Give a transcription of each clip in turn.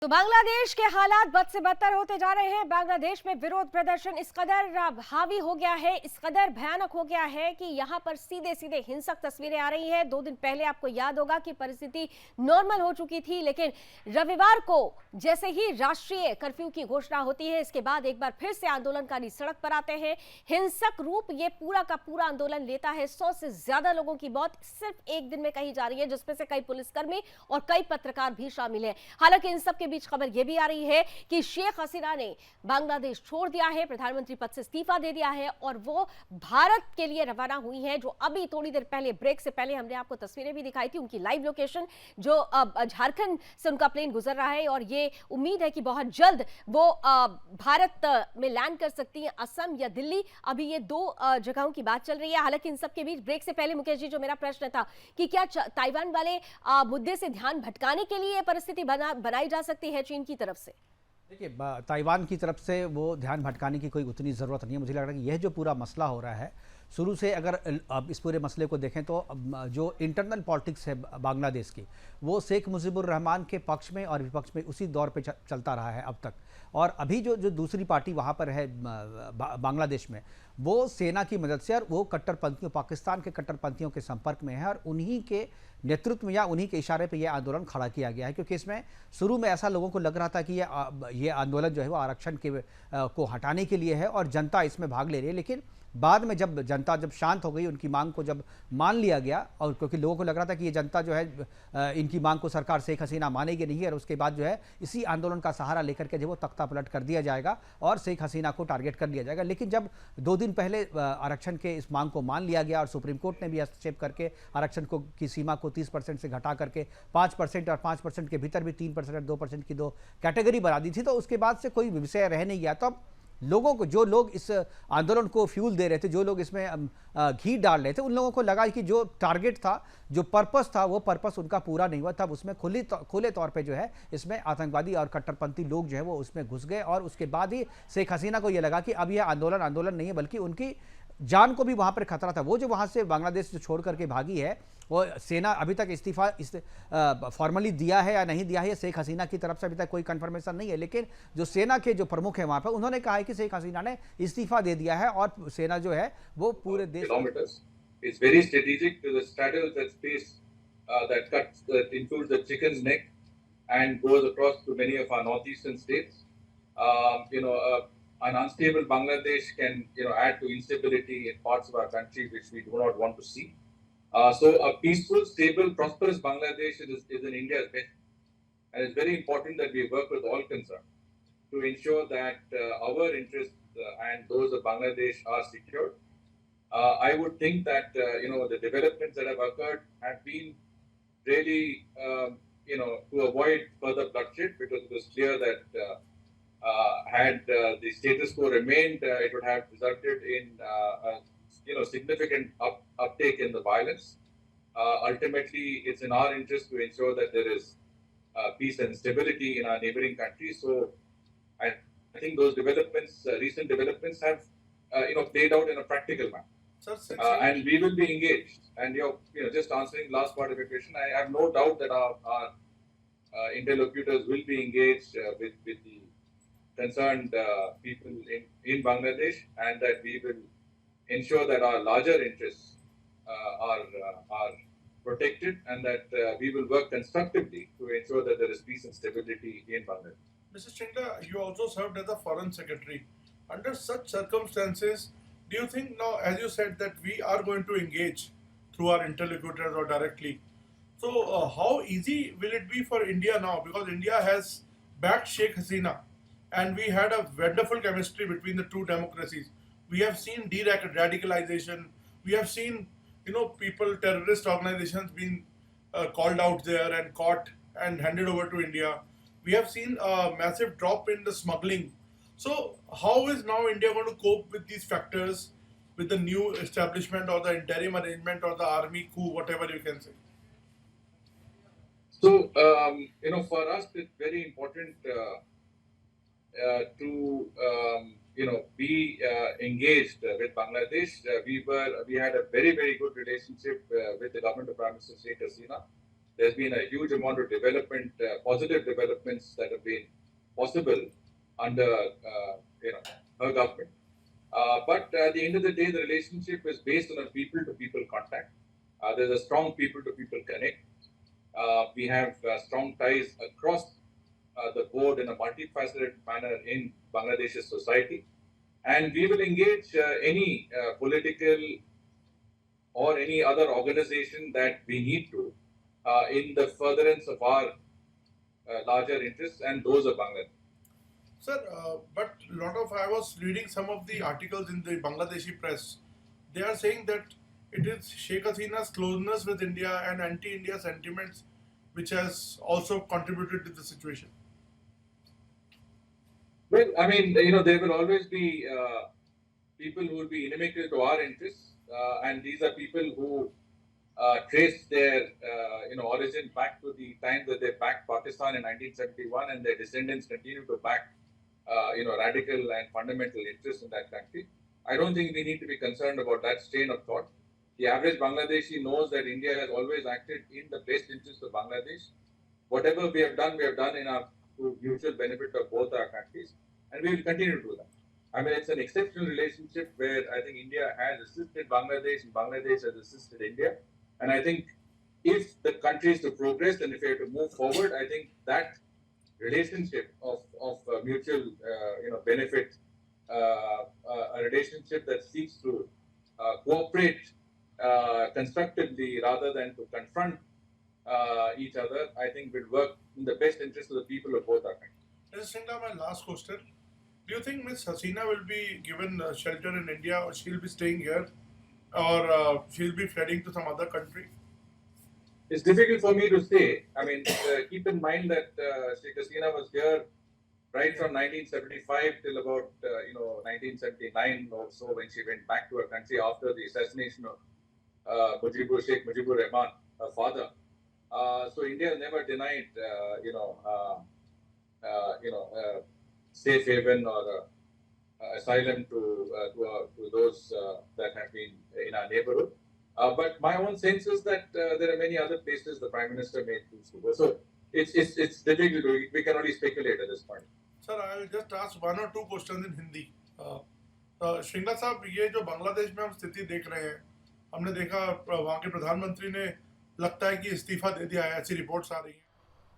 तो बांग्लादेश के हालात बद से बदतर होते जा रहे हैं। बांग्लादेश में विरोध प्रदर्शन इस कदर हावी हो गया है, इस कदर भयानक हो गया है कि यहां पर सीधे सीधे हिंसक तस्वीरें आ रही हैं। 2 दिन पहले आपको याद होगा कि परिस्थिति नॉर्मल हो चुकी थी, लेकिन रविवार को जैसे ही राष्ट्रीय कर्फ्यू की घोषणा होती है, इसके बाद एक बार फिर से आंदोलनकारी सड़क पर आते हैं। हिंसक रूप ये पूरा का पूरा आंदोलन लेता है। 100 से ज्यादा लोगों की मौत सिर्फ एक दिन में कही जा रही है, जिसमें से कई पुलिसकर्मी और कई पत्रकार भी शामिल हैं। हालांकि इन सब के बीच खबर यह भी आ रही है कि शेख हसीना ने बांग्लादेश छोड़ दिया है, प्रधानमंत्री पद से इस्तीफा दे दिया है और वो भारत के लिए रवाना हुई हैं। जो अभी थोड़ी देर पहले, ब्रेक से पहले हमने आपको तस्वीरें भी दिखाई थी, उनकी लाइव लोकेशन, जो झारखंड से उनका प्लेन गुजर रहा है और ये उम्मीद है कि बहुत जल्द वो भारत में लैंड कर सकती है, असम या दिल्ली। अभी ये 2 जगहों की बात चल रही है। हालांकि इन सब के बीच ब्रेक से पहले मुकेश जी, जो मेरा प्रश्न था कि क्या ताइवान वाले मुद्दे से ध्यान भटकाने के लिए परिस्थिति बनाई जा सकती है चीन की तरफ से? देखिए, ताइवान की तरफ से वो ध्यान भटकाने की कोई उतनी ज़रूरत नहीं है। मुझे लग रहा है कि यह जो पूरा मसला हो रहा है, शुरू से अगर अब इस पूरे मसले को देखें तो जो इंटरनल पॉलिटिक्स है बांग्लादेश की, वो शेख मुजीबुर रहमान के पक्ष में और विपक्ष में उसी दौर पे चलता रहा है अब तक। और अभी जो जो दूसरी पार्टी वहाँ पर है बांग्लादेश में, वो सेना की मदद से और वो कट्टरपंथियों, पाकिस्तान के कट्टरपंथियों के संपर्क में है और उन्हीं के नेतृत्व में या उन्हीं के इशारे पे ये आंदोलन खड़ा किया गया है। क्योंकि इसमें शुरू में ऐसा लोगों को लग रहा था कि ये आंदोलन जो है वो आरक्षण के को हटाने के लिए है और जनता इसमें भाग ले रही है। लेकिन बाद में जब जनता जब शांत हो गई, उनकी मांग को जब मान लिया गया, और क्योंकि लोगों को लग रहा था कि ये जनता जो है इनकी मांग को सरकार शेख हसीना मानेगी नहीं, और उसके बाद जो है इसी आंदोलन का सहारा लेकर के जो वो तख्ता पलट कर दिया जाएगा और शेख हसीना को टारगेट कर लिया जाएगा। लेकिन जब 2 दिन पहले आरक्षण के इस मांग को मान लिया गया और सुप्रीम कोर्ट ने भी हस्तक्षेप करके आरक्षण को की सीमा को 30% से घटा करके 5% और 5% के भीतर भी 3% और 2% की 2 कैटेगरी बना दी थी, तो उसके बाद से कोई विषय रह नहीं गया। तो लोगों को, जो लोग इस आंदोलन को फ्यूल दे रहे थे, जो लोग इसमें घी डाल रहे थे, उन लोगों को लगा कि जो टारगेट था, जो पर्पस था, वो पर्पस उनका पूरा नहीं हुआ। तब उसमें खुले तौर पे जो है इसमें आतंकवादी और कट्टरपंथी लोग जो है वो उसमें घुस गए और उसके बाद ही शेख हसीना को ये लगा कि अब यह आंदोलन नहीं है, बल्कि उनकी जान को भी वहां पर खतरा था। वो जो वहां से बांग्लादेश जो छोड़ करके भागी है, वो सेना अभी तक इस्तीफा फॉर्मली दिया है या नहीं दिया है, शेख हसीना की तरफ से अभी तक कोई कंफर्मेशन नहीं है। लेकिन जो सेना के जो प्रमुख है वहां पर, उन्होंने कहा है कि शेख हसीना ने इस्तीफा दे दिया है और सेना जो है वो पूरे देश It's very strategic to the straddle that space that cuts, that includes the chicken's neck and goes across to many of our northeastern states. An unstable Bangladesh can, add to instability in parts of our country which we do not want to see. So a peaceful, stable, prosperous Bangladesh is in India's best. And it's very important that we work with all concerned to ensure that our interests and those of Bangladesh are secured. I would think that, the developments that have occurred have been really, to avoid further bloodshed, because it was clear that had the status quo remained, it would have resulted in, significant uptake in the violence. Ultimately, it's in our interest to ensure that there is peace and stability in our neighboring countries. So I think those developments, recent developments have, played out in a practical manner. And we will be engaged. And just answering last part of your question, I have no doubt that our interlocutors will be engaged with the concerned people in Bangladesh, and that we will ensure that our larger interests are protected, and that we will work constructively to ensure that there is peace and stability in Bangladesh. Mr. Shingla, you also served as a foreign secretary. Under such circumstances, do you think now, as you said, that we are going to engage through our interlocutors or directly? So how easy will it be for India now? Because India has backed Sheikh Hasina and we had a wonderful chemistry between the two democracies. We have seen de-radicalization. We have seen, people, terrorist organizations being called out there and caught and handed over to India. We have seen a massive drop in the smuggling. So how is now India going to cope with these factors, with the new establishment or the interim arrangement or the army coup, whatever you can say? So, for us, it's very important to, be engaged with Bangladesh. We had a very, very good relationship with the government of Prime Minister Sheikh Hasina. there's been a huge amount of development, positive developments that have been possible under her government. But at the end of the day, the relationship is based on a people-to-people contact. There's a strong people-to-people connect. We have strong ties across the board in a multifaceted manner in Bangladesh's society. And we will engage any political or any other organization that we need to in the furtherance of our larger interests and those of Bangladesh. Sir, but I was reading some of the articles in the Bangladeshi press. They are saying that it is Sheikh Hasina's closeness with India and anti-India sentiments which has also contributed to the situation. Well, I mean, there will always be people who will be inimical to our interests, and these are people who trace their, origin back to the time that they backed Pakistan in 1971, and their descendants continue to back, radical and fundamental interests in that country. I don't think we need to be concerned about that strain of thought. The average Bangladeshi knows that India has always acted in the best interest of Bangladesh. Whatever we have done in our mutual benefit of both our countries, and we will continue to do that. I mean, it's an exceptional relationship where I think India has assisted Bangladesh and Bangladesh has assisted India. And I think if the country is to progress and if we have to move forward, I think that relationship of mutual benefit, a relationship that seeks to cooperate constructively rather than to confront each other, I think will work in the best interest of the people of both our countries. Mr. Singla, my last question. Do you think Ms. Hasina will be given shelter in India, or she'll be staying here, or she'll be fleeing to some other country? It's difficult for me to say. I mean, keep in mind that Sheikh Hasina was here right from 1975 till about 1979 or so, when she went back to her country after the assassination of Sheikh Mujibur Rahman, her father. So India has never denied safe haven or asylum to those that have been in our neighborhood. But my own sense is that there are many other places the Prime Minister may choose to go. So it's difficult. We can only speculate at this point. Sir, I will just ask one or two questions in Hindi. Shringla साहब, ये जो बांग्लादेश में हम स्थिति देख रहे हैं, हमने देखा वहाँ के प्रधानमंत्री ने लगता है कि इस्तीफा दे दिया है, ऐसी रिपोर्ट्स आ रही हैं।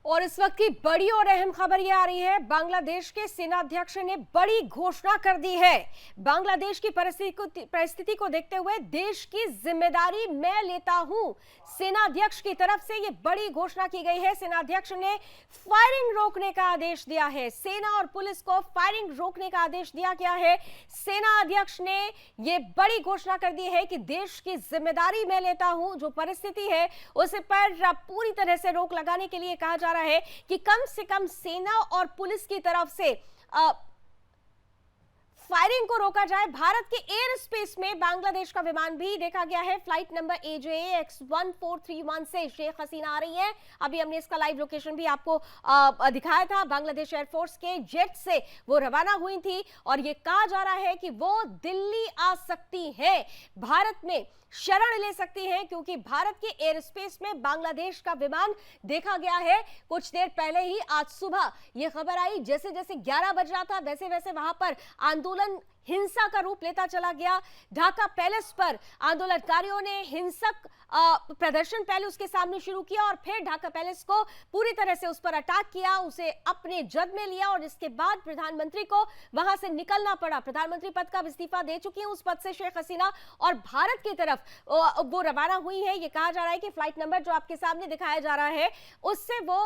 और इस वक्त की बड़ी और अहम खबर यह आ रही है, बांग्लादेश के सेनाध्यक्ष ने बड़ी घोषणा कर दी है। बांग्लादेश की परिस्थिति को देखते हुए देश की जिम्मेदारी मैं लेता हूं, सेनाध्यक्ष की तरफ से यह बड़ी घोषणा की गई है। सेनाध्यक्ष ने फायरिंग रोकने का आदेश दिया है, सेना और पुलिस को फायरिंग रोकने का आदेश दिया गया है। सेना अध्यक्ष ने यह बड़ी घोषणा कर दी है कि देश की जिम्मेदारी मैं लेता हूं, जो परिस्थिति है उस पर पूरी तरह से रोक लगाने के लिए कहा जा रहा है कि कम से कम सेना और पुलिस की तरफ से फायरिंग को रोका जाए। भारत के एयर स्पेस में बांग्लादेश का विमान भी देखा गया है। फ्लाइट नंबर AJAX1431 से शेख हसीना आ रही है। अभी हमने इसका लाइव लोकेशन भी आपको दिखाया था। बांग्लादेश एयरफोर्स के जेट से वो रवाना हुई थी और ये कहा जा रहा है कि वो दिल्ली आ सकती है, भारत में शरण ले सकती हैं, क्योंकि भारत के एयर स्पेस में बांग्लादेश का विमान देखा गया है। कुछ देर पहले ही आज सुबह यह खबर आई, जैसे जैसे 11 बज रहा था वैसे वैसे वहां पर आंदोलन हिंसा का रूप लेता चला गया। ढाका पैलेस पर आंदोलनकारियों ने हिंसक प्रदर्शन पहले उसके सामने शुरू किया और फिर ढाका पैलेस को पूरी तरह से उस पर अटैक किया, उसे अपने जद में लिया और इसके बाद प्रधानमंत्री को वहां से निकलना पड़ा। प्रधानमंत्री पद का इस्तीफा दे चुकी हैं उस पद से शेख हसीना और भारत की तरफ वो रवाना हुई है। ये कहा जा रहा है कि फ्लाइट नंबर जो आपके सामने दिखाया जा रहा है उससे वो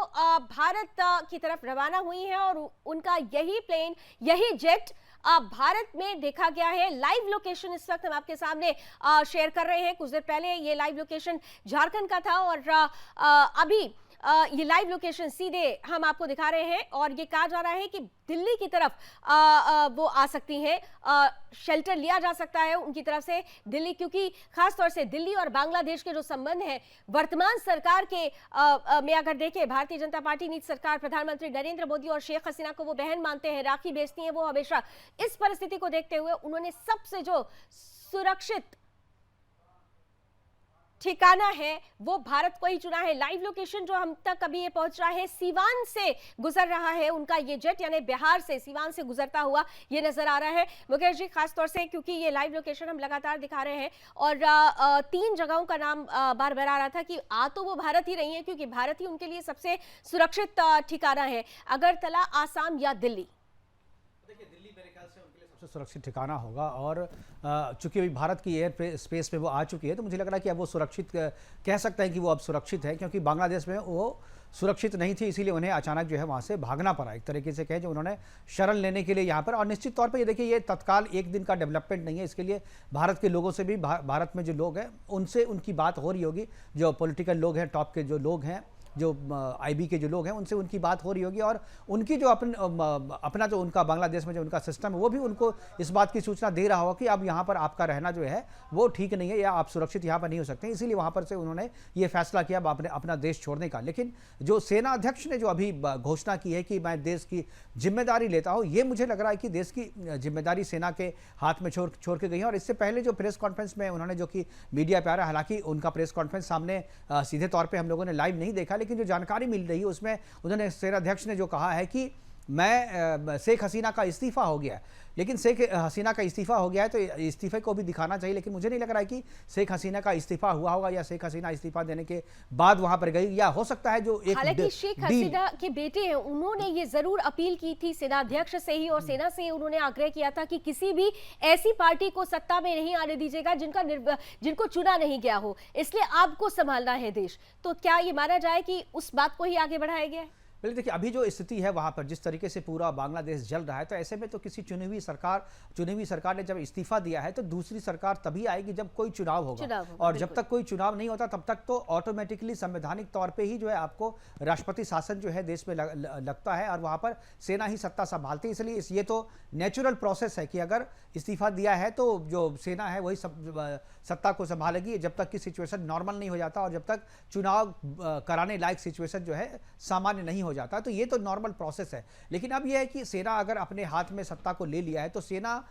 भारत की तरफ रवाना हुई है और उनका यही प्लेन, यही जेट भारत में देखा गया है। लाइव लोकेशन इस वक्त हम आपके सामने शेयर कर रहे हैं। कुछ देर पहले ये लाइव लोकेशन झारखंड का था और अभी ये लाइव लोकेशन सीधे हम आपको दिखा रहे हैं और ये कहा जा रहा है कि दिल्ली की तरफ वो आ सकती हैं, शेल्टर लिया जा सकता है उनकी तरफ से दिल्ली, क्योंकि खासतौर से दिल्ली और बांग्लादेश के जो संबंध हैं वर्तमान सरकार के में अगर देखें, भारतीय जनता पार्टी नीति सरकार, प्रधानमंत्री नरेंद्र मोदी और शेख हसीना को वो बहन मानते हैं, राखी भेजती हैं वो हमेशा। इस परिस्थिति को देखते हुए उन्होंने सबसे जो सुरक्षित ठिकाना है वो भारत को ही चुना है। लाइव लोकेशन जो हम तक अभी ये पहुंच रहा है, सीवान से गुजर रहा है उनका ये जेट, यानी बिहार से सीवान से गुजरता हुआ ये नजर आ रहा है। मुकेश जी, खास तौर से क्योंकि ये लाइव लोकेशन हम लगातार दिखा रहे हैं और 3 जगहों का नाम बार बार आ रहा था कि आ तो वो भारत ही रही है, क्योंकि भारत ही उनके लिए सबसे सुरक्षित ठिकाना है। अगरतला, आसाम या दिल्ली? देखिए, दिल्ली मेरे ख्याल से उनके लिए सबसे सुरक्षित ठिकाना होगा और चूंकि अभी भारत की एयर स्पेस में वो आ चुकी है, तो मुझे लग रहा है कि अब वो सुरक्षित कह सकते हैं कि वो अब सुरक्षित है, क्योंकि बांग्लादेश में वो सुरक्षित नहीं थी, इसीलिए उन्हें अचानक जो है वहाँ से भागना पड़ा। एक तरीके से कहें जो उन्होंने शरण लेने के लिए यहाँ पर, और निश्चित तौर पर ये देखिए ये तत्काल एक दिन का डेवलपमेंट नहीं है, इसके लिए भारत के लोगों से भी, भारत में जो लोग हैं उनसे उनकी बात हो रही होगी, जो पॉलिटिकल लोग हैं, टॉप के जो लोग हैं, जो आईबी के जो लोग हैं, उनसे उनकी बात हो रही होगी और उनकी जो अपना जो उनका बांग्लादेश में जो उनका सिस्टम है वो भी उनको इस बात की सूचना दे रहा हो कि अब यहाँ पर आपका रहना जो है वो ठीक नहीं है या आप सुरक्षित यहाँ पर नहीं हो सकते, इसीलिए वहाँ पर से उन्होंने ये फैसला किया अपना देश छोड़ने का। लेकिन जो सेना अध्यक्ष ने जो अभी घोषणा की है कि मैं देश की जिम्मेदारी लेता हूँ, ये मुझे लग रहा है कि देश की जिम्मेदारी सेना के हाथ में छोड़ के गई है। और इससे पहले जो प्रेस कॉन्फ्रेंस में उन्होंने जो कि मीडिया पे आ रहा है, हालांकि उनका प्रेस कॉन्फ्रेंस सामने सीधे तौर पर हम लोगों ने लाइव नहीं देखा, लेकिन जो जानकारी मिल रही है उसमें उन्होंने सेनाध्यक्ष ने जो कहा है कि मैं शेख हसीना का इस्तीफा हो गया, लेकिन शेख हसीना का इस्तीफा हो गया है तो इस्तीफे को भी दिखाना चाहिए, लेकिन मुझे नहीं लग रहा है कि शेख हसीना का इस्तीफा हुआ होगा या शेख हसीना इस्तीफा देने के बाद वहां पर गई, या हो सकता है जो एक हालांकि शेख हसीना के बेटे हैं, उन्होंने ये जरूर अपील की थी सेनाध्यक्ष से ही और सेना से उन्होंने आग्रह किया था कि किसी भी ऐसी पार्टी को सत्ता में नहीं आने दीजिएगा जिनको चुना नहीं गया हो, इसलिए आपको संभालना है देश। तो क्या ये माना जाए कि उस बात को ही आगे बढ़ाया गया है? पहले देखिए, अभी जो स्थिति है वहाँ पर जिस तरीके से पूरा बांग्लादेश जल रहा है, तो ऐसे में तो किसी चुनी हुई सरकार ने जब इस्तीफा दिया है तो दूसरी सरकार तभी आएगी जब कोई चुनाव होगा, और जब तक कोई चुनाव नहीं होता तब तक तो ऑटोमेटिकली संवैधानिक तौर पे ही जो है आपको राष्ट्रपति शासन जो है देश में लगता है और वहाँ पर सेना ही सत्ता संभालती है। इसलिए ये तो नेचुरल प्रोसेस है कि अगर इस्तीफा दिया है तो जो सेना है वही सत्ता को संभालेगी जब तक कि सिचुएशन नॉर्मल नहीं हो जाता और जब तक चुनाव कराने लायक सिचुएशन जो है सामान्य नहीं हो जाता। तो ये तो नॉर्मल प्रोसेस है, लेकिन अब यह है कि सेना अगर अपने हाथ में सत्ता को ले लिया है तो सेना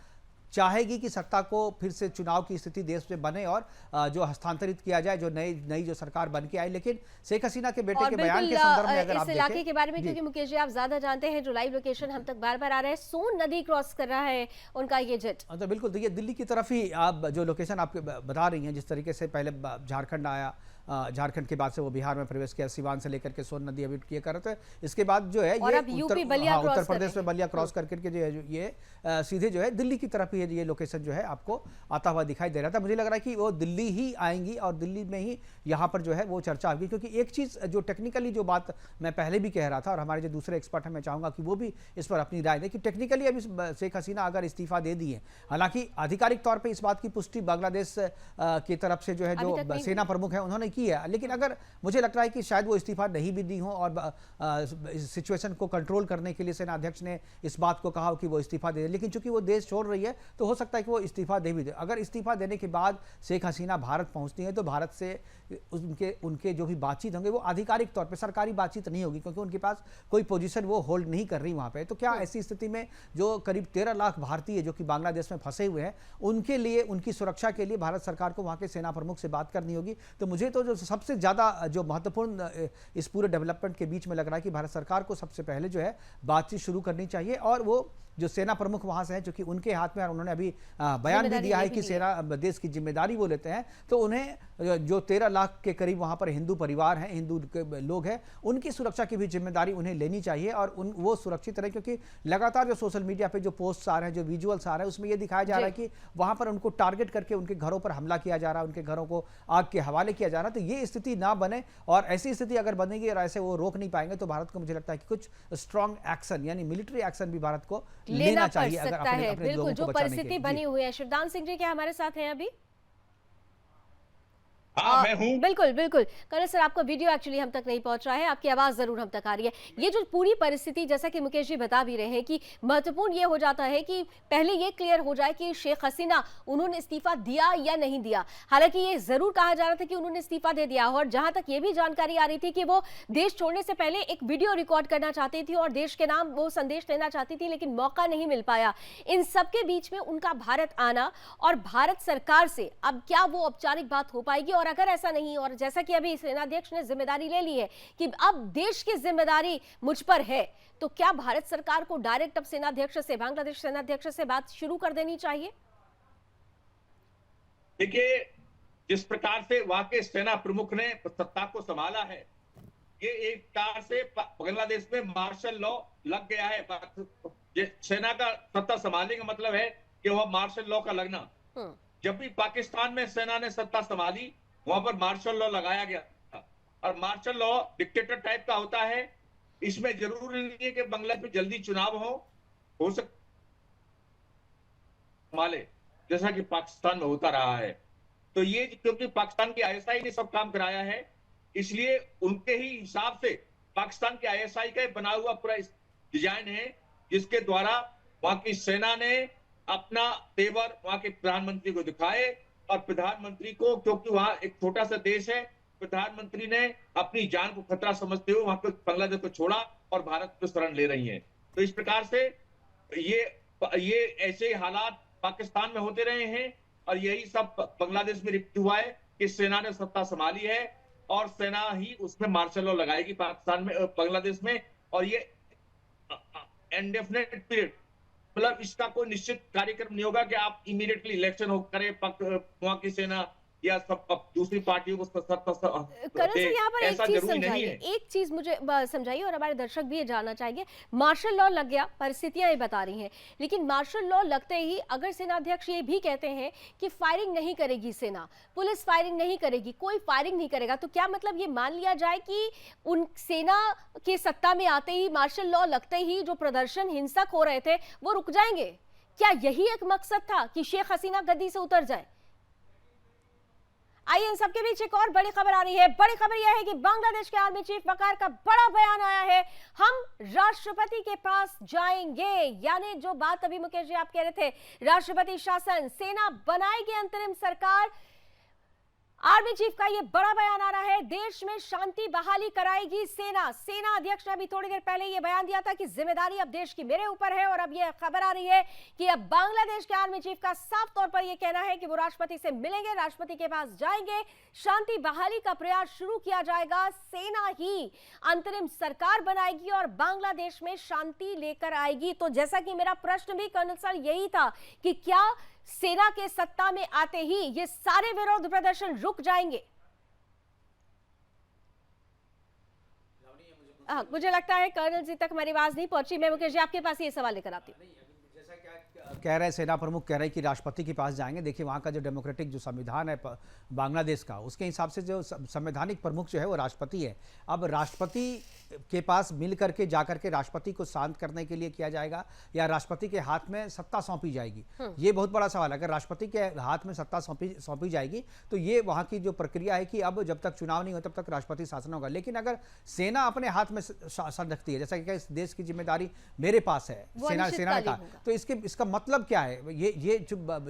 चाहेगी कि सत्ता को फिर से चुनाव की स्थिति देश में बने और जो हस्तांतरित किया जाए, जो नई जो सरकार बन के आई। लेकिन शेख हसीना के बेटे के बयान के संदर्भ में अगर आप इस इलाके के बारे में, क्योंकि मुकेश जी आप ज्यादा जानते हैं, जो लाइव लोकेशन हम तक बार बार आ रहा है, सोन नदी क्रॉस कर रहा है उनका ये जेट। तो बिल्कुल देखिए, दिल्ली की तरफ ही आप जो लोकेशन आप बता रही हैं, जिस तरीके से पहले झारखंड आया, झारखंड के बाद से वो बिहार में प्रवेश किया, सीवान से लेकर के सोन नदी अभी किया कर रहे थे, इसके बाद जो है ये उत्तर प्रदेश में बलिया क्रॉस करके जो है ये सीधे जो है दिल्ली की तरफ ही ये लोकेशन जो है आपको आता हुआ दिखाई दे रहा था। मुझे लग रहा है कि वो दिल्ली ही आएंगी और दिल्ली में ही यहाँ पर जो है वो चर्चा होगी, क्योंकि एक चीज़ जो टेक्निकली जो बात मैं पहले भी कह रहा था और हमारे जो दूसरे एक्सपर्ट हैं मैं चाहूँगा कि वो भी इस पर अपनी राय दें कि टेक्निकली अभी शेख हसीना अगर इस्तीफा दे दिए, हालांकि आधिकारिक तौर पर इस बात की पुष्टि बांग्लादेश की तरफ से जो है जो सेना प्रमुख है उन्होंने की है, लेकिन अगर मुझे लगता है कि शायद वो इस्तीफा नहीं भी दी हो और सिचुएशन को कंट्रोल करने के लिए सेना अध्यक्ष ने इस बात को कहा कि वो इस्तीफा दे, लेकिन चूंकि वो देश छोड़ रही है तो हो सकता है कि वो इस्तीफा दे भी दे। अगर इस्तीफा देने के बाद शेख हसीना भारत पहुंचती है तो भारत से उनके जो भी बातचीत होंगे वो आधिकारिक तौर पे सरकारी बातचीत नहीं होगी, क्योंकि उनके पास कोई पोजीशन वो होल्ड नहीं कर रही वहां पे। तो क्या ऐसी स्थिति में जो करीब 13 लाख भारतीय जो कि बांग्लादेश में फंसे हुए हैं उनके लिए, उनकी सुरक्षा के लिए भारत सरकार को वहां के सेना प्रमुख से बात करनी होगी। तो मुझे तो जो सबसे ज़्यादा जो महत्वपूर्ण इस पूरे डेवलपमेंट के बीच में लग रहा है कि भारत सरकार को सबसे पहले जो है बातचीत शुरू करनी चाहिए, और वो जो सेना प्रमुख वहां से हैं क्योंकि उनके हाथ में, और उन्होंने अभी बयान भी दिया है कि सेना देश की जिम्मेदारी वो लेते हैं, तो उन्हें जो 13 लाख के करीब वहां पर हिंदू परिवार हैं, हिंदू लोग हैं, उनकी सुरक्षा की भी जिम्मेदारी उन्हें लेनी चाहिए और वो सुरक्षित रहे। क्योंकि लगातार जो सोशल मीडिया पे जो पोस्ट आ रहे हैं, जो विजुअल्स आ रहे हैं, उसमें ये दिखाया जा रहा है कि वहां पर उनको टारगेट करके उनके घरों पर हमला किया जा रहा है, उनके घरों को आग के हवाले किया जा रहा है। तो ये स्थिति ना बने, और ऐसी स्थिति अगर बनेगी और ऐसे वो रोक नहीं पाएंगे तो भारत को मुझे लगता है कि कुछ स्ट्रॉन्ग एक्शन यानी मिलिट्री एक्शन भी भारत को लेना चाहिए सकता है। बिल्कुल, जो परिस्थिति बनी हुई है। शिवदान सिंह जी क्या हमारे साथ हैं अभी? मैं हूं। बिल्कुल बिल्कुल कर्नल सर, आपका वीडियो एक्चुअली हम तक नहीं पहुंच रहा है, आपकी आवाज जरूर हम तक आ रही है। ये जो पूरी परिस्थिति, जैसा कि मुकेश जी बता भी रहे हैं कि महत्वपूर्ण ये हो जाता है कि पहले ये क्लियर हो जाए कि शेख हसीना उन्होंने इस्तीफा दिया या नहीं दिया। हालांकि ये जरूर कहा जा रहा था कि उन्होंने इस्तीफा दे दिया, और जहां तक ये भी जानकारी आ रही थी कि वो देश छोड़ने से पहले एक वीडियो रिकॉर्ड करना चाहती थी और देश के नाम वो संदेश देना चाहती थी, लेकिन मौका नहीं मिल पाया। इन सबके बीच में उनका भारत आना और भारत सरकार से अब क्या वो औपचारिक बात हो पाएगी, और और अगर ऐसा नहीं, और जैसा कि अभी सेनाध्यक्ष ने जिम्मेदारी ले ली है कि अब देश की जिम्मेदारी मुझ पर है, तो क्या भारत सरकार को डायरेक्ट अब सेनाध्यक्ष से, बांग्लादेश सेनाध्यक्ष से बात शुरू कर देनी चाहिए? देखिए, जिस प्रकार से वहां के सेना प्रमुख ने सत्ता को संभाला है, ये एक प्रकार से बांग्लादेश में मार्शल लॉ लग गया है। सेना का सत्ता संभालने का मतलब है कि वह मार्शल लॉ का लगना। जब भी पाकिस्तान में सेना ने सत्ता संभाली, वहां पर मार्शल लॉ लगाया गया था, और मार्शल लॉ डिक्टेटर टाइप का होता है। इसमें जरूरी नहीं है कि बांग्लादेश में जल्दी चुनाव हो संभाले, जैसा कि पाकिस्तान में होता रहा है। तो ये क्योंकि पाकिस्तान की आईएसआई ने सब काम कराया है, इसलिए उनके ही हिसाब से पाकिस्तान के आईएसआई का बना हुआ पूरा डिजाइन है, जिसके द्वारा वहां की सेना ने अपना तेवर वहां के प्रधानमंत्री को दिखाए, और प्रधानमंत्री को, क्योंकि वहां एक छोटा सा देश है, प्रधानमंत्री ने अपनी जान को खतरा समझते हुए वहां को बांग्लादेश को छोड़ा और भारत को शरण ले रही है। तो इस प्रकार से ये ऐसे हालात पाकिस्तान में होते रहे हैं, और यही सब बांग्लादेश में रिपीट हुआ है कि सेना ने सत्ता संभाली है और सेना ही उसमें मार्शल लॉ लगाएगी पाकिस्तान में, बांग्लादेश में। और ये इंडेफिनिट पीरियड, मतलब इसका कोई निश्चित कार्यक्रम नहीं होगा कि आप इमीडिएटली इलेक्शन हो करे वहां की सेना या सब दूसरी पार्टियों को कर्नल से यहाँ पर एक चीज समझाइए, एक चीज मुझे समझाइए, और हमारे दर्शक भी ये जानना चाहेंगे। मार्शल लॉ लग गया, परिस्थितियां ये बता रही हैं, लेकिन मार्शल लॉ लगते ही अगर सेनाध्यक्ष ये भी कहते हैं कि फायरिंग नहीं करेगी सेना, पुलिस फायरिंग नहीं करेगी, कोई फायरिंग नहीं करेगा, तो क्या मतलब ये मान लिया जाए कि उन सेना के सत्ता में आते ही, मार्शल लॉ लगते ही जो प्रदर्शन हिंसक हो रहे थे वो रुक जाएंगे? क्या यही एक मकसद था कि शेख हसीना गद्दी से उतर जाए? आइए इन सबके बीच एक और बड़ी खबर आ रही है। बड़ी खबर यह है कि बांग्लादेश के आर्मी चीफ वकार का बड़ा बयान आया है, हम राष्ट्रपति के पास जाएंगे। यानी जो बात अभी मुकेश जी आप कह रहे थे, राष्ट्रपति शासन, सेना बनाएगी अंतरिम सरकार, आर्मी चीफ का ये बड़ा बयान आ रहा है। देश में शांति बहाली कराएगी सेना। सेना अध्यक्ष ने अभी थोड़ी देर पहले ये बयान दिया था कि जिम्मेदारी अब देश की मेरे ऊपर है, और अब ये खबर आ रही है कि अब बांग्लादेश के आर्मी चीफ का साफ तौर पर ये कहना है कि वो राष्ट्रपति से मिलेंगे, राष्ट्रपति के पास जाएंगे, शांति बहाली का प्रयास शुरू किया जाएगा, सेना ही अंतरिम सरकार बनाएगी और बांग्लादेश में शांति लेकर आएगी। तो जैसा कि मेरा प्रश्न भी कर्नल सर यही था कि क्या सेना के सत्ता में आते ही ये सारे विरोध प्रदर्शन रुक जाएंगे? मुझे लगता है कर्नल जी तक हमारी आवाज नहीं पहुंची। मैं मुकेश जी आपके पास ये सवाल लेकर आती हूँ। जैसा कह रहे हैं सेना प्रमुख कह रहे हैं कि राष्ट्रपति के पास जाएंगे। देखिए वहाँ का जो डेमोक्रेटिक जो संविधान है बांग्लादेश का, उसके हिसाब से जो संवैधानिक प्रमुख जो है वो राष्ट्रपति है। अब राष्ट्रपति के पास मिल करके जाकर के राष्ट्रपति को शांत करने के लिए किया जाएगा, या राष्ट्रपति के हाथ में सत्ता सौंपी जाएगी, ये बहुत बड़ा सवाल है। अगर राष्ट्रपति के हाथ में सत्ता सौंपी जाएगी तो ये वहाँ की जो प्रक्रिया है कि अब जब तक चुनाव नहीं हो तब तक राष्ट्रपति शासन होगा। लेकिन अगर सेना अपने हाथ में शासन रखती है, जैसा कि इस देश की जिम्मेदारी मेरे पास है, सेना ने कहा, तो इसका मतलब क्या है? ये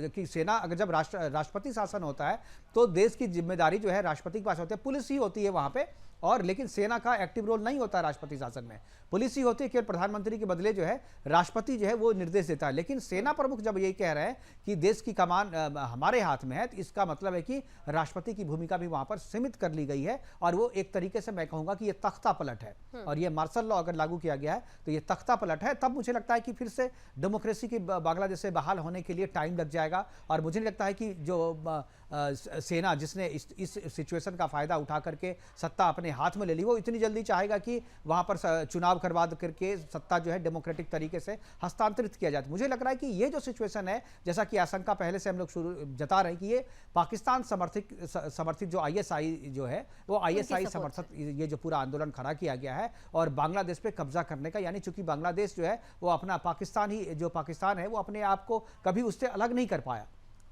कि सेना अगर जब राष्ट्रपति शासन होता है तो देश की जिम्मेदारी जो है राष्ट्रपति के पास होती है, पुलिस ही होती है वहां पे, और लेकिन सेना का एक्टिव रोल नहीं होता राष्ट्रपति शासन में, पुलिस ही होती है। केवल प्रधानमंत्री के बदले जो है राष्ट्रपति जो है वो निर्देश देता है। लेकिन सेना प्रमुख जब यही कह रहे हैं कि देश की कमान हमारे हाथ में है, तो इसका मतलब है कि राष्ट्रपति की भूमिका भी वहां पर सीमित कर ली गई है, और वो एक तरीके से मैं कहूंगा कि ये तख्ता पलट है। और ये मार्शल लॉ अगर लागू किया गया है तो ये तख्ता पलट है। तब मुझे लगता है कि फिर से डेमोक्रेसी की बांग्लादेश से बहाल होने के लिए टाइम लग जाएगा, और मुझे नहीं लगता है कि जो सेना जिसने इस सिचुएशन का फायदा उठा करके सत्ता अपने हाथ में ले ली, वो इतनी जल्दी चाहेगा कि वहां पर चुनाव करवा करके सत्ता जो है डेमोक्रेटिक तरीके से हस्तांतरित किया जाए। मुझे लग रहा है कि ये जो सिचुएशन है, जैसा कि आशंका पहले से हम लोग जता रहे हैं कि ये पाकिस्तान समर्थित जो आईएसआई जो है वो आईएसआई समर्थित ये जो पूरा आंदोलन खड़ा किया गया है, और बांग्लादेश पे कब्जा करने का, यानी चूंकि बांग्लादेश जो है वो अपना पाकिस्तान है वो अपने आप को कभी उससे अलग नहीं कर पाया।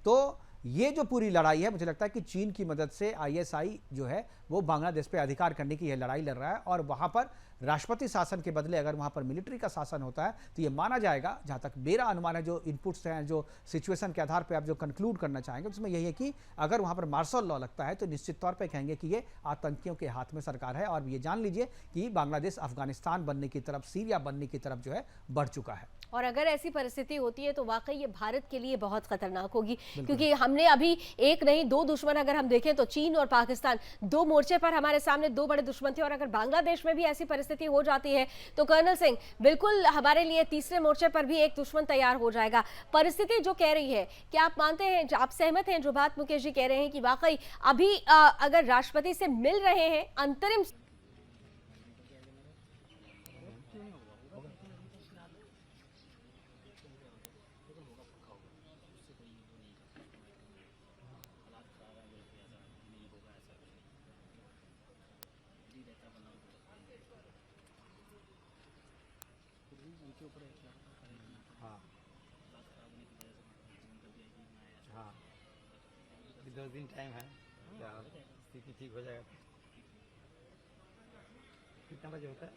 तो ये जो पूरी लड़ाई है, मुझे लगता है कि चीन की मदद से आईएसआई जो है वो बांग्लादेश पे अधिकार करने की यह लड़ाई लड़ रहा है, और वहां पर राष्ट्रपति शासन के बदले अगर वहाँ पर मिलिट्री का शासन होता है तो ये माना जाएगा, जहाँ तक मेरा अनुमान है, जो इनपुट्स हैं, जो सिचुएशन के आधार पर आप जो कंक्लूड करना चाहेंगे उसमें यही है कि अगर वहाँ पर मार्शल लॉ लगता है तो निश्चित तौर पर कहेंगे कि ये आतंकियों के हाथ में सरकार है। और ये जान लीजिए कि बांग्लादेश अफगानिस्तान बनने की तरफ, सीरिया बनने की तरफ जो है बढ़ चुका है। और अगर ऐसी परिस्थिति होती है तो वाकई ये भारत के लिए बहुत खतरनाक होगी, क्योंकि हमने अभी एक नहीं दो दुश्मन अगर हम देखें तो चीन और पाकिस्तान, दो मोर्चे पर हमारे सामने दो बड़े दुश्मन थे। और अगर बांग्लादेश में भी ऐसी परिस्थिति हो जाती है तो कर्नल सिंह, बिल्कुल हमारे लिए तीसरे मोर्चे पर भी एक दुश्मन तैयार हो जाएगा। परिस्थिति जो कह रही है, क्या आप मानते हैं, आप सहमत हैं जो बात मुकेश जी कह रहे हैं कि वाकई अभी अगर राष्ट्रपति से मिल रहे हैं अंतरिम हाँ हाँ, 10 दिन टाइम है, क्या स्थिति ठीक हो जाएगा? कितना बजे होता है?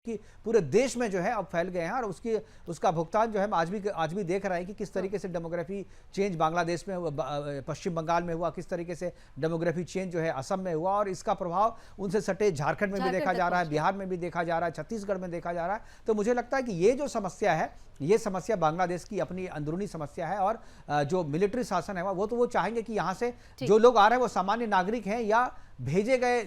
कि पूरे देश में जो है अब फैल गए हैं और उसका भुगतान जो है हम आज भी देख रहे हैं कि किस तरीके से डेमोग्राफी चेंज बांग्लादेश में, पश्चिम बंगाल में हुआ, किस तरीके से डेमोग्राफी चेंज जो है असम में हुआ, और इसका प्रभाव उनसे सटे झारखंड में भी देखा जा रहा है, बिहार में भी देखा जा रहा है, छत्तीसगढ़ में देखा जा रहा है। तो मुझे लगता है कि ये जो समस्या है, ये समस्या बांग्लादेश की अपनी अंदरूनी समस्या है। और जो मिलिट्री शासन है वो चाहेंगे कि यहाँ से जो लोग आ रहे हैं वो सामान्य नागरिक हैं या भेजे गए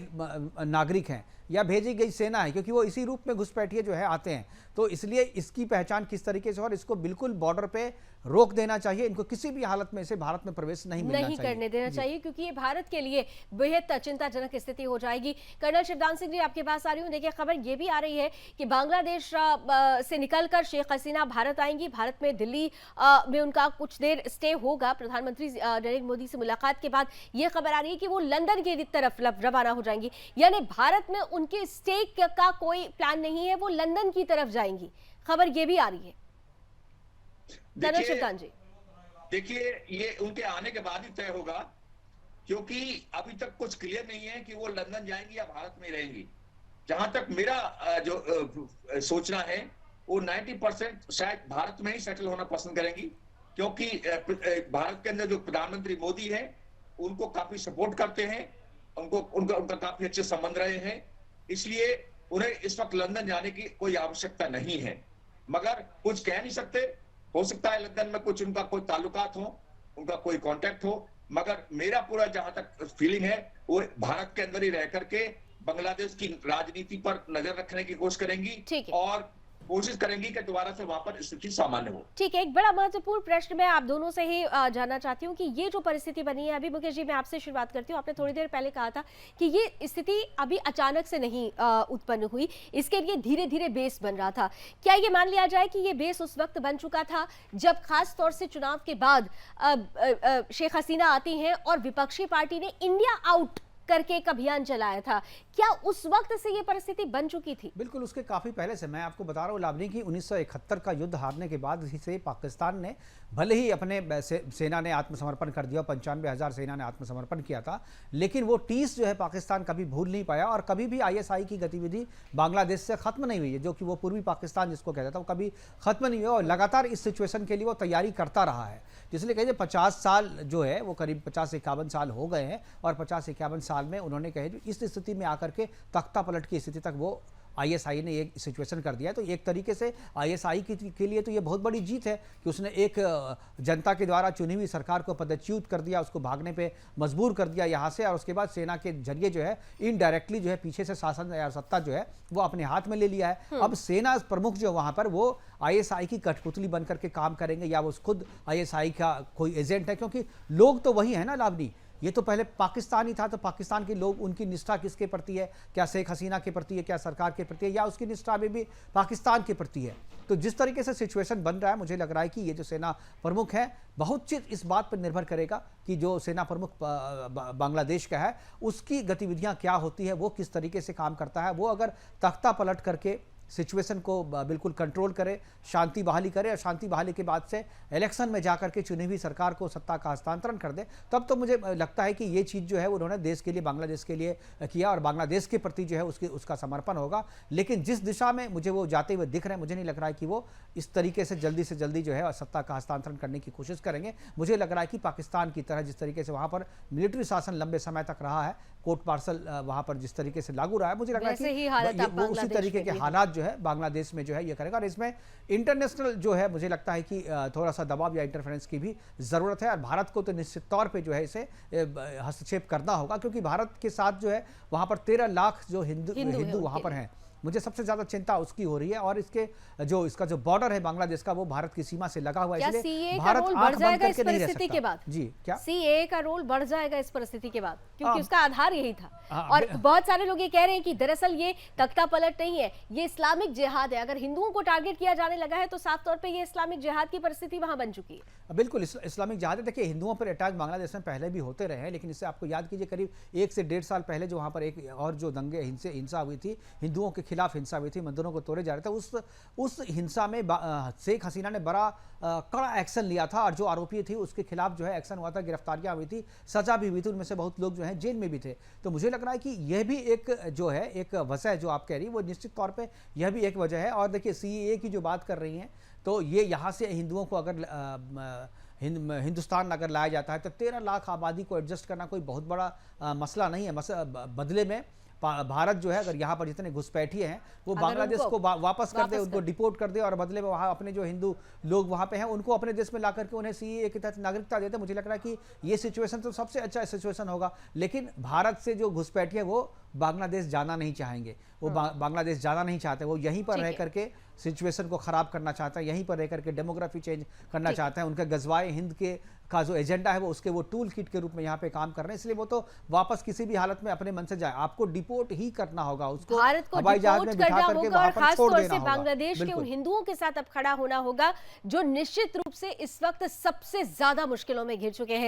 नागरिक हैं या भेजी गई सेना है, क्योंकि वो इसी रूप में घुसपैठिए जो है आते हैं। तो इसलिए इसकी पहचान किस तरीके से, और इसको बिल्कुल बॉर्डर पे रोक देना चाहिए, इनको किसी भी हालत में से भारत में प्रवेश नहीं करने देना चाहिए, क्योंकि ये भारत के लिए बेहद चिंताजनक स्थिति हो जाएगी। कर्नल शिवदान सिंह जी, आपके पास आ रही हूँ। देखिए, खबर ये भी आ रही है कि बांग्लादेश से निकलकर शेख हसीना भारत आएंगी। भारत में दिल्ली में उनका कुछ देर स्टे होगा। प्रधानमंत्री नरेंद्र मोदी से मुलाकात के बाद ये खबर आ रही है कि वो लंदन की तरफ रवाना हो जाएंगी, यानी भारत में उनके स्टे का कोई प्लान नहीं है, वो लंदन की तरफ जाएंगी। खबर ये भी आ रही है। देखिए, ये उनके आने के बाद ही तय होगा, क्योंकि अभी तक कुछ क्लियर नहीं है कि वो लंदन जाएंगी या भारत में रहेंगी। जहां तक मेरा जो सोचना है, वो 90% शायद भारत में ही सेटल होना पसंद करेंगी, क्योंकि भारत के अंदर जो प्रधानमंत्री मोदी है उनको काफी सपोर्ट करते हैं, उनका काफी अच्छे संबंध रहे हैं, इसलिए उन्हें इस वक्त लंदन जाने की कोई आवश्यकता नहीं है। मगर कुछ कह नहीं सकते, हो सकता है लंदन में कुछ उनका कोई ताल्लुकात हो, उनका कोई कांटेक्ट हो, मगर मेरा पूरा जहां तक फीलिंग है वो भारत के अंदर ही रह करके बांग्लादेश की राजनीति पर नजर रखने की कोशिश करेंगी और कोशिश करेंगी कि दोबारा से वहां पर स्थिति सामान्य हो। ठीक है, एक बड़ा महत्वपूर्ण प्रश्न मैं आप दोनों से ही जानना चाहती हूँ कि ये जो परिस्थिति बनी है अभी, मुकेश जी मैं आपसे शुरुआत करती हूँ। आपने थोड़ी देर पहले कहा था कि ये स्थिति अभी अचानक से नहीं उत्पन्न हुई, इसके लिए धीरे धीरे बेस बन रहा था। क्या ये मान लिया जाए कि ये बेस उस वक्त बन चुका था जब खास तौर से चुनाव के बाद शेख हसीना आती हैं और विपक्षी पार्टी ने इंडिया आउट करके एक अभियान चलाया था? क्या उस वक्त से ये परिस्थिति बन चुकी थी? बिल्कुल, उसके काफी पहले से। मैं आपको बता रहा हूँ लावनी की 1971 का युद्ध हारने के बाद से पाकिस्तान ने भले ही अपने सेना ने आत्मसमर्पण कर दिया, 95,000 सेना ने आत्मसमर्पण किया था, लेकिन वो टीस जो है पाकिस्तान कभी भूल नहीं पाया और कभी भी ISI की गतिविधि बांग्लादेश से खत्म नहीं हुई है, जो कि वो पूर्वी पाकिस्तान जिसको कहता था वो कभी खत्म नहीं हुआ और लगातार इस सिचुएशन के लिए वो तैयारी करता रहा है। इसलिए कहिए 50 साल जो है वो करीब 50-51 साल हो गए हैं और 50-51 साल में उन्होंने कहे इस स्थिति में आकर के तख्ता पलट की स्थिति तक वो आईएसआई ने एक सिचुएशन कर दिया है। तो एक तरीके से आईएसआई के लिए तो ये बहुत बड़ी जीत है कि उसने एक जनता के द्वारा चुनी हुई सरकार को पदच्युत कर दिया, उसको भागने पे मजबूर कर दिया यहाँ से, और उसके बाद सेना के जरिए जो है इनडायरेक्टली जो है पीछे से शासन या सत्ता जो है वो अपने हाथ में ले लिया है। अब सेना प्रमुख जो वहां पर वो आईएसआई की कठपुतली बनकर के काम करेंगे, या वो खुद आईएसआई का कोई एजेंट है, क्योंकि लोग तो वही है ना लावनी। ये तो पहले पाकिस्तान ही था, तो पाकिस्तान के लोग, उनकी निष्ठा किसके प्रति है? क्या शेख हसीना के प्रति है, क्या सरकार के प्रति है, या उसकी निष्ठा में भी पाकिस्तान के प्रति है? तो जिस तरीके से सिचुएशन बन रहा है, मुझे लग रहा है कि ये जो सेना प्रमुख है, बहुत चीज इस बात पर निर्भर करेगा कि जो सेना प्रमुख बांग्लादेश का है उसकी गतिविधियां क्या होती है, वो किस तरीके से काम करता है। वो अगर तख्ता पलट करके सिचुएशन को बिल्कुल कंट्रोल करे, शांति बहाली करे, और शांति बहाली के बाद से इलेक्शन में जाकर के चुनी हुई सरकार को सत्ता का हस्तांतरण कर दे, तब तो मुझे लगता है कि ये चीज़ जो है उन्होंने देश के लिए, बांग्लादेश के लिए किया, और बांग्लादेश के प्रति जो है उसका समर्पण होगा। लेकिन जिस दिशा में मुझे वो जाते हुए दिख रहे हैं, मुझे नहीं लग रहा है कि वो इस तरीके से जल्दी जो है सत्ता का हस्तांतरण करने की कोशिश करेंगे। मुझे लग रहा है कि पाकिस्तान की तरह जिस तरीके से वहाँ पर मिलिट्री शासन लंबे समय तक रहा है, कोर्ट मार्शल वहाँ पर जिस तरीके से लागू रहा है, मुझे लग रहा है कि वो उसी तरीके के हालात जो है बांग्लादेश में जो है ये करेगा। और इसमें इंटरनेशनल जो है मुझे लगता है कि थोड़ा सा दबाव या इंटरफेरेंस की भी जरूरत है, और भारत को तो निश्चित तौर पे जो है इसे हस्तक्षेप करना होगा, क्योंकि भारत के साथ जो है वहां पर 13 लाख जो हिंदू वहां पर हैं। मुझे सबसे ज्यादा चिंता उसकी हो रही है, और इसका जो बॉर्डर है बांग्लादेश का, वो भारत की सीमा से लगा हुआ है, इसलिए भारत आंख बंद करके नहीं रह सकता। के बाद जी, क्या सीएए का रोल बढ़ जाएगा इस परिस्थिति के बाद, क्योंकि उसका आधार यही था। हाँ, और बहुत सारे लोग ये कह रहे हैं कि दरअसल ये तख्ता पलट नहीं है, ये इस्लामिक जिहाद है। अगर हिंदुओं को टारगेट किया जाने लगा है तो साफ तौर पे ये इस्लामिक जिहाद की परिस्थिति वहां बन चुकी है। बिल्कुल इस्लामिक जिहाद है। देखिए, हिंदुओं पर अटैक बांग्लादेश में पहले भी होते रहे हैं, लेकिन इससे आपको याद कीजिए करीब 1 से 1.5 साल पहले जो वहाँ पर एक और जो दंगे हिंसा हुई थी, हिंदुओं के खिलाफ हिंसा हुई थी, मंदिरों को तोड़े जा रहे थे, उस हिंसा में शेख हसीना ने बड़ा कड़ा एक्शन लिया था, और जो आरोपी थे उसके खिलाफ जो है एक्शन हुआ था, गिरफ्तारियां हुई थी, सजा भी हुई थी, उनमें से बहुत लोग जो हैं जेल में भी थे। तो मुझे लग रहा है कि यह भी एक जो है एक वजह जो आप कह रही है, वो निश्चित तौर पे यह भी एक वजह है। और देखिए, सीएए की जो बात कर रही हैं, तो ये यहाँ से हिंदुओं को अगर हिंदुस्तान अगर लाया जाता है तो 13 लाख आबादी को एडजस्ट करना कोई बहुत बड़ा मसला नहीं है। बदले में भारत जो है अगर यहाँ पर जितने घुसपैठिए हैं वो बांग्लादेश को वापस कर दे, उनको डिपोर्ट कर दे, और बदले में वहाँ अपने जो हिंदू लोग वहाँ पे हैं उनको अपने देश में ला करके उन्हें सीएए के तहत नागरिकता देते, मुझे लग रहा है कि ये सिचुएशन तो सबसे अच्छा सिचुएशन होगा। लेकिन भारत से जो घुसपैठिए वो बांग्लादेश जाना नहीं चाहेंगे, वो बांग्लादेश जाना नहीं चाहते, वो यहीं पर रह करके सिचुएशन को खराब करना चाहता है, यहीं पर रह करके डेमोग्राफी चेंज करना चाहता है। उनका गजवाए हिंद का जो एजेंडा है वो उसके वो टूल किट के रूप में यहाँ पे काम कर रहे हैं, इसलिए वो तो वापस किसी भी हालत में अपने मन से जाए, आपको डिपोर्ट ही करना होगा, उसको भारत को हवाई जहाज में बिठा करके वहां पर छोड़ देना होगा। बांग्लादेश के उन हिंदुओं के साथ अब खड़ा होना होगा जो निश्चित रूप से इस वक्त सबसे ज्यादा मुश्किलों में घिर चुके हैं।